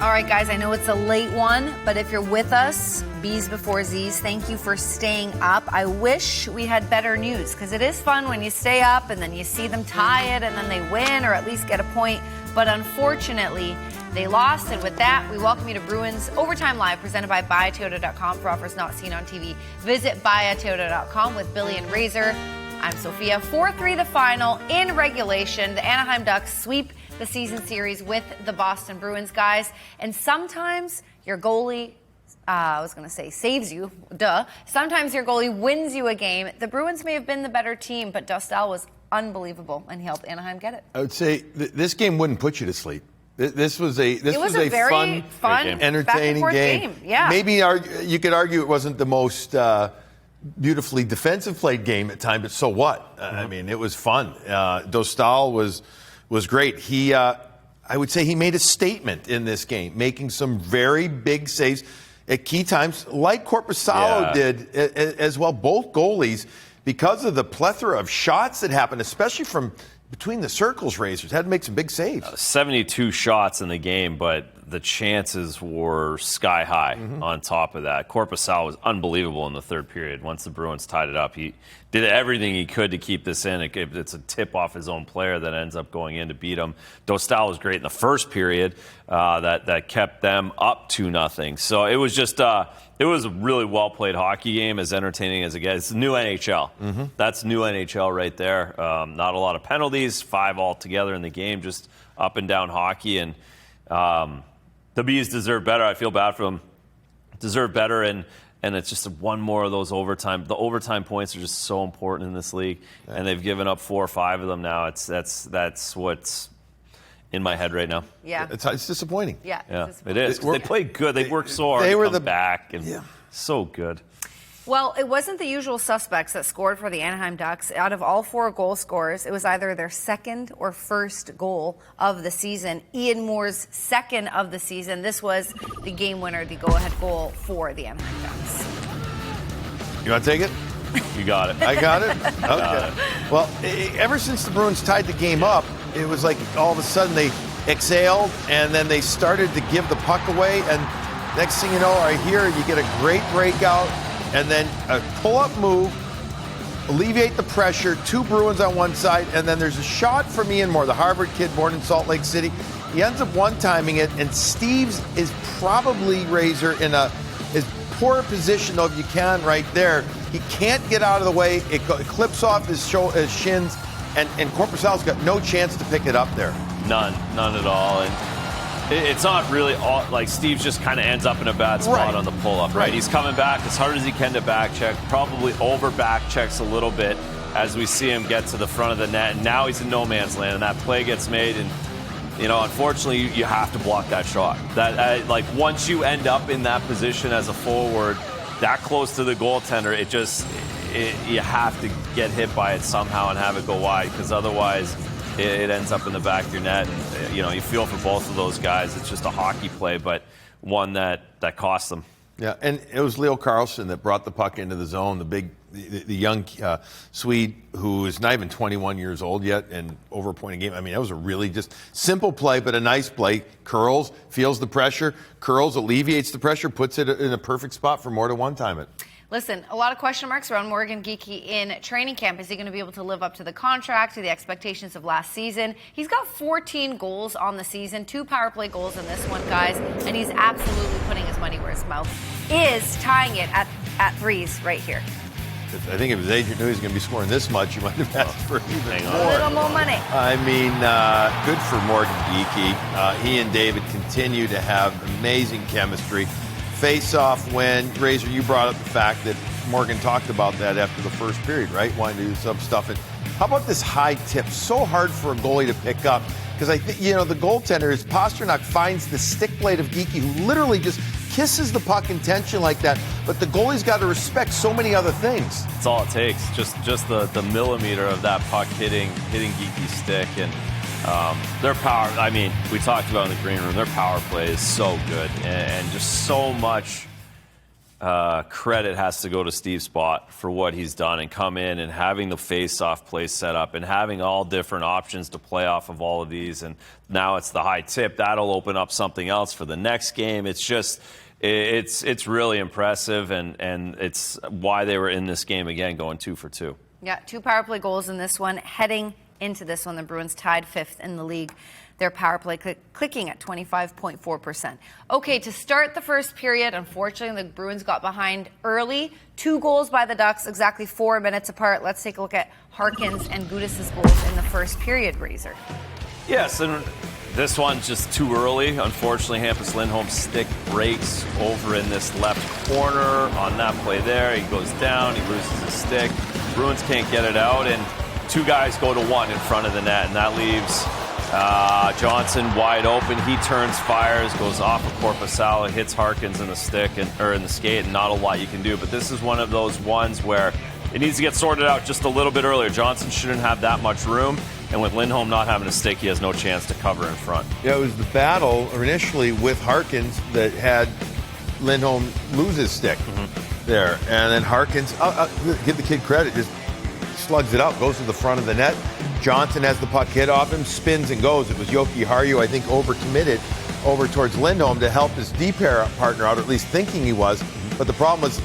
All right, guys, I know it's a late one, but if you're with us, B's before Z's, thank you for staying up. I wish we had better news, because it is fun when you stay up and then you see them tie it and then they win or at least get a point. But unfortunately, they lost. And with that, we welcome you to Bruins Overtime Live, presented by buyatoyota.com. For offers not seen on TV, visit buyatoyota.com with Billy and Razor. I'm Sophia. 4-3 the final in regulation. The Anaheim Ducks sweep the season series with the Boston Bruins, guys. And sometimes your goalie, saves you. Duh. Sometimes your goalie wins you a game. The Bruins may have been the better team, but Dostal was unbelievable, and he helped Anaheim get it. I would say this game wouldn't put you to sleep. This was a very fun, entertaining game. Yeah. Maybe you could argue it wasn't the most beautifully defensive played game at times, but so what? I mean, it was fun. Dostal was great. He, I would say, he made a statement in this game, making some very big saves at key times, like Korpisalo did as well. Both goalies, because of the plethora of shots that happened, especially from between the circles, Razors had to make some big saves. 72 shots in the game, but the chances were sky high on top of that. Korpisalo was unbelievable in the third period. Once the Bruins tied it up, he did everything he could to keep this in. It's a tip off his own player that ends up going in to beat him. Dostal was great in the first period that kept them up 2-0. So it was just it was a really well-played hockey game, as entertaining as it gets. It's new NHL. That's new NHL right there. Not a lot of penalties, 5 altogether in the game, just up and down hockey. And the Bees deserve better. I feel bad for them. Deserve better, and it's just one more of those overtime. The overtime points are just so important in this league, and they've given up 4 or 5 of them now. That's what's in my head right now. Yeah, it's disappointing. Yeah, it is. They played good. They worked so hard. They were to come back, and so good. Well, it wasn't the usual suspects that scored for the Anaheim Ducks. Out of all 4 goal scorers, it was either their second or first goal of the season. Ian Moore's second of the season. This was the game winner, the go-ahead goal for the Anaheim Ducks. You want to take it? You got it. I got it? Okay. Well, ever since the Bruins tied the game up, it was like all of a sudden they exhaled, and then they started to give the puck away, and next thing you know, right here, you get a great breakout, and then a pull-up move, alleviate the pressure, 2 Bruins on one side, and then there's a shot from Ian Moore, the Harvard kid born in Salt Lake City. He ends up one-timing it, and Steves is probably, Razor, in as poor a position though if you can right there. He can't get out of the way. It clips off his shins, and Korpisalo's got no chance to pick it up there. None at all. And it's not really all, like Steves just kind of ends up in a bad spot on the pull-up, right? He's coming back as hard as he can to back check, probably over back checks a little bit as we see him get to the front of the net. And now he's in no man's land, and that play gets made. And, you know, unfortunately, you have to block that shot. That like once you end up in that position as a forward, that close to the goaltender, you have to get hit by it somehow and have it go wide, because otherwise it ends up in the back of your net. And, you know, you feel for both of those guys. It's just a hockey play, but one that cost them. Yeah, and it was Leo Carlsson that brought the puck into the zone, the young Swede who is not even 21 years old yet and over a point a game. I mean, that was a really just simple play, but a nice play. Curls, feels the pressure, curls, alleviates the pressure, puts it in a perfect spot for Moore to one-time it. Listen, a lot of question marks around Morgan Geekie in training camp. Is he going to be able to live up to the contract, to the expectations of last season? He's got 14 goals on the season, 2 power play goals in this one, guys, and he's absolutely putting his money where his mouth is, tying it at threes right here. I think if his agent knew he was going to be scoring this much, he might have asked for even more. A little more money. I mean, good for Morgan Geekie. He and David continue to have amazing chemistry. Face-off win. Razor, you brought up the fact that Morgan talked about that after the first period, right? Wanting to do some stuff. And how about this high tip? So hard for a goalie to pick up. Because I think, you know, the goaltender is Pasternak finds the stick blade of Geekie, who literally just kisses the puck in tension like that. But the goalie's got to respect so many other things. That's all it takes. Just the millimeter of that puck hitting Geekie's stick. And their power, I mean, we talked about in the green room, their power play is so good and just so much credit has to go to Steve Spott for what he's done and come in and having the face-off play set up and having all different options to play off of all of these. And now it's the high tip. That'll open up something else for the next game. It's just, it's really impressive, and it's why they were in this game again, going 2 for 2. Yeah, 2 power play goals in this one. Heading into this one, the Bruins tied 5th in the league. Their power play clicking at 25.4%. Okay, to start the first period, unfortunately, the Bruins got behind early. 2 goals by the Ducks, exactly 4 minutes apart. Let's take a look at Harkins and Gudis' goals in the first period, Razor. Yes, and this one's just too early. Unfortunately, Hampus Lindholm's stick breaks over in this left corner on that play there. He goes down, he loses his stick. Bruins can't get it out, and 2 guys go to 1 in front of the net, and that leaves Johnson wide open. He turns, fires, goes off of Korpisalo, hits Harkins in the stick or in the skate, and not a lot you can do. But this is one of those ones where it needs to get sorted out just a little bit earlier. Johnson shouldn't have that much room, and with Lindholm not having a stick, he has no chance to cover in front. Yeah, it was the battle initially with Harkins that had Lindholm lose his stick there, and then Harkins, I'll give the kid credit, just slugs it out, goes to the front of the net. Johnson has the puck hit off him, spins and goes. It was Yoki Harju, I think, overcommitted over towards Lindholm to help his D-pair partner out, or at least thinking he was. But the problem was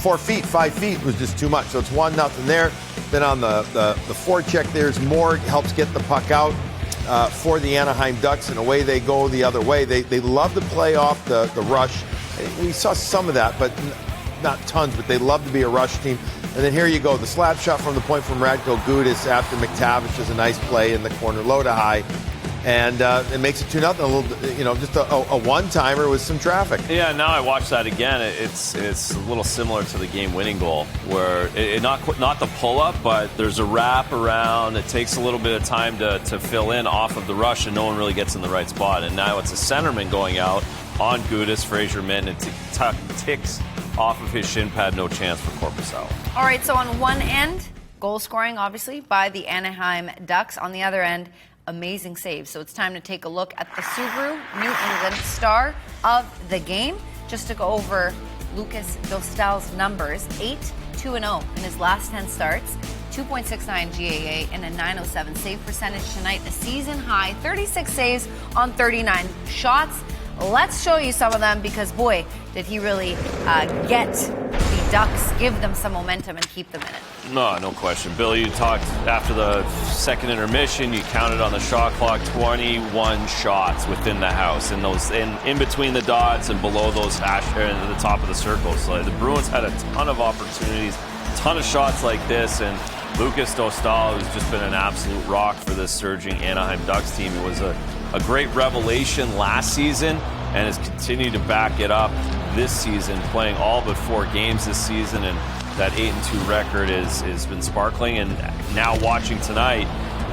4 feet, 5 feet was just too much. So it's 1-0 there. Then on the forecheck, there's Moore, helps get the puck out for the Anaheim Ducks, and away they go the other way. They love to play off the rush. We saw some of that, but not tons, but they love to be a rush team. And then here you go, the slap shot from the point from Radko Gudis after McTavish does a nice play in the corner, low to high, and it makes it 2-0. A little, just a one-timer with some traffic. Yeah, now I watch that again. It's a little similar to the game-winning goal, where not the pull-up, but there's a wrap around. It takes a little bit of time to fill in off of the rush, and no one really gets in the right spot. And now it's a centerman going out on Gudis, Fraser Minton, and ticks off of his shin pad, no chance for Korpisalo. All right, so on one end, goal scoring, obviously, by the Anaheim Ducks. On the other end, amazing saves. So it's time to take a look at the Subaru New England star of the game. Just to go over Lucas Dostal's numbers, 8-2-0 in his last 10 starts, 2.69 GAA, and a .907 save percentage tonight, a season high, 36 saves on 39 shots. Let's show you some of them because, boy, did he really get the Ducks, give them some momentum and keep them in it. No question. Bill, you talked after the second intermission, you counted on the shot clock 21 shots within the house, and those in between the dots and below those hash at the top of the circles. So the Bruins had a ton of opportunities, ton of shots like this, and Lucas Dostal, who's just been an absolute rock for this surging Anaheim Ducks team. It was a great revelation last season and has continued to back it up this season, playing all but 4 games this season, and that 8-2 record has been sparkling. And now watching tonight,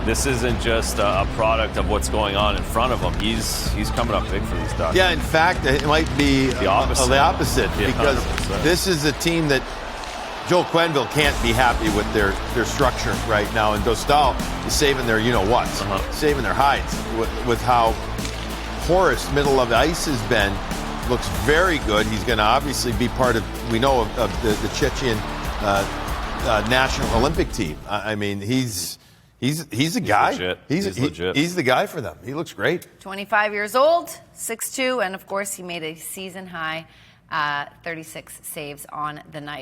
this isn't just a product of what's going on in front of him. He's coming up big for these Ducks. Yeah, in fact, it might be the opposite Yeah, because 100%. This is a team that Joel Quenneville can't be happy with their structure right now, and Dostal is saving their saving their hides with how porous middle of the ice has been. Looks very good. He's going to obviously be part of, we know, of the Chechen national Olympic team. I mean, he's a guy. Legit. He's legit. He's the guy for them. He looks great. 25 years old, 6'2", and of course he made a season high 36 saves on the night.